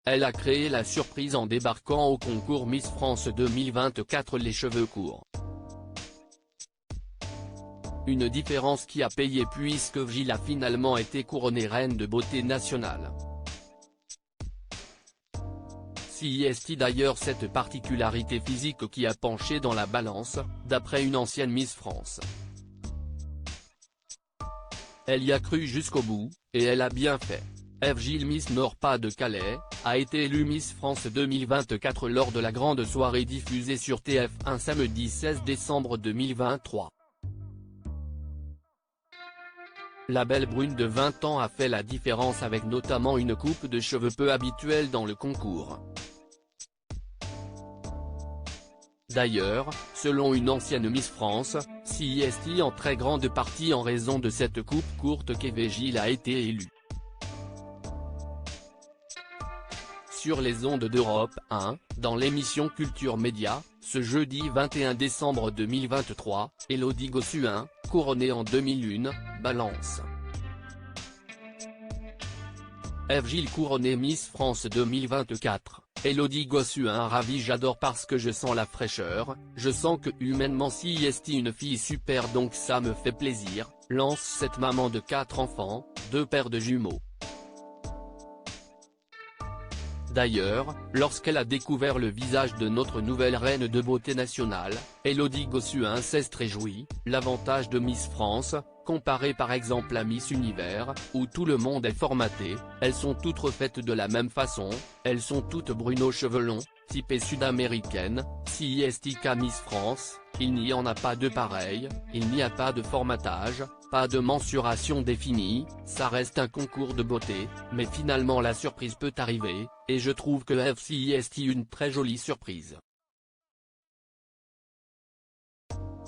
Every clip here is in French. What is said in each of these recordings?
Elle a créé la surprise en débarquant au concours Miss France 2024 les cheveux courts. Une différence qui a payé puisque Evjil a finalement été couronnée reine de beauté nationale. Si est d'ailleurs cette particularité physique qui a penché dans la balance, d'après une ancienne Miss France. Elle y a cru jusqu'au bout, et elle a bien fait. Evjil Miss Nord-Pas-de-Calais, a été élue Miss France 2024 lors de la grande soirée diffusée sur TF1 samedi 16 décembre 2023. La belle brune de 20 ans a fait la différence avec notamment une coupe de cheveux peu habituelle dans le concours. D'ailleurs, selon une ancienne Miss France, c'est en très grande partie en raison de cette coupe courte qu'Evjil a été élue. Sur les ondes d'Europe 1, dans l'émission Culture Média, ce jeudi 21 décembre 2023, Élodie Gossuin, couronnée en 2001, balance. Evjil couronnée Miss France 2024, Élodie Gossuin ravie. J'adore parce que je sens la fraîcheur, je sens que humainement c'est une fille super donc ça me fait plaisir, lance cette maman de 4 enfants, 2 paires de jumeaux. D'ailleurs, lorsqu'elle a découvert le visage de notre nouvelle reine de beauté nationale, Élodie Gossuin s'est réjouie, l'avantage de Miss France, comparé par exemple à Miss Univers, où tout le monde est formaté, elles sont toutes refaites de la même façon, elles sont toutes brunes aux cheveux longs, typées sud-américaines, qu'à Miss France, il n'y en a pas de pareil, il n'y a pas de formatage, pas de mensuration définie, ça reste un concours de beauté, mais finalement la surprise peut arriver, et je trouve que c'est une très jolie surprise.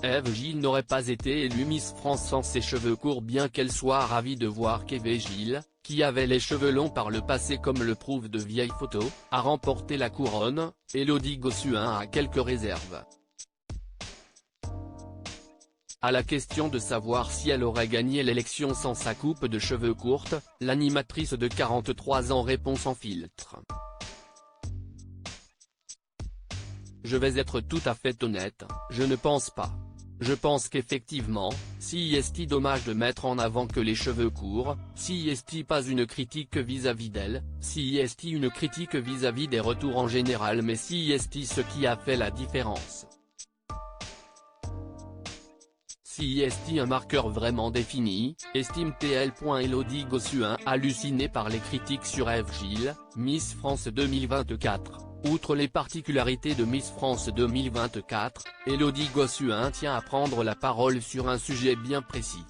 Evjil n'aurait pas été élue Miss France sans ses cheveux courts bien qu'elle soit ravie de voir qu'Evjil, qui avait les cheveux longs par le passé comme le prouvent de vieilles photos, a remporté la couronne. Élodie Gossuin a quelques réserves. À la question de savoir si elle aurait gagné l'élection sans sa coupe de cheveux courte, l'animatrice de 43 ans répond sans filtre. Je vais être tout à fait honnête, je ne pense pas. Je pense qu'effectivement, c'est dommage de mettre en avant que les cheveux courts, c'est pas une critique vis-à-vis d'elle, c'est une critique vis-à-vis des retours en général mais c'est ce qui a fait la différence. C'est un marqueur vraiment défini, estime-t-elle. Élodie Gossuin, hallucinée par les critiques sur Evjil, Miss France 2024. Outre les particularités de Miss France 2024, Élodie Gossuin tient à prendre la parole sur un sujet bien précis.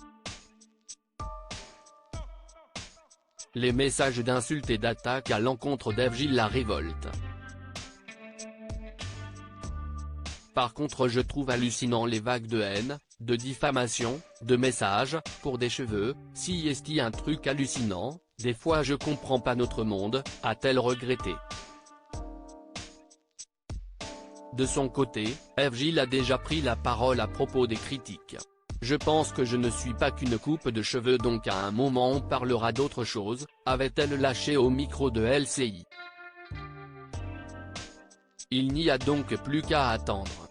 Les messages d'insultes et d'attaques à l'encontre d'Evjil la révoltent. Par contre je trouve hallucinant les vagues de haine, de diffamation, de messages, pour des cheveux, c'est un truc hallucinant, des fois je comprends pas notre monde, a-t-elle regretté. De son côté, Evjil a déjà pris la parole à propos des critiques. Je pense que je ne suis pas qu'une coupe de cheveux donc à un moment on parlera d'autre chose, avait-elle lâché au micro de LCI. Il n'y a donc plus qu'à attendre.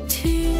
To